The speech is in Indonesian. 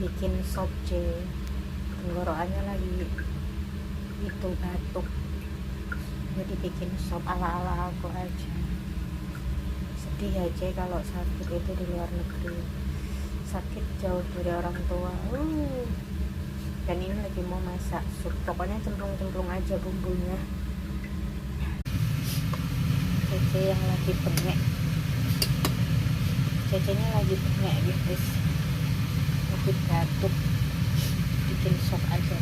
bikin sop C, tenggorokannya lagi itu batuk, jadi bikin sop ala-ala aku aja. Sedih ya C kalau sakit itu di luar negeri, sakit jauh dari orang tua. Dan ini lagi mau masak sup, pokoknya cemplung-cemplung aja bumbunya. Cece yang lagi bengek, cecenya lagi bengek guys, lagi batuk, bikin sop aja.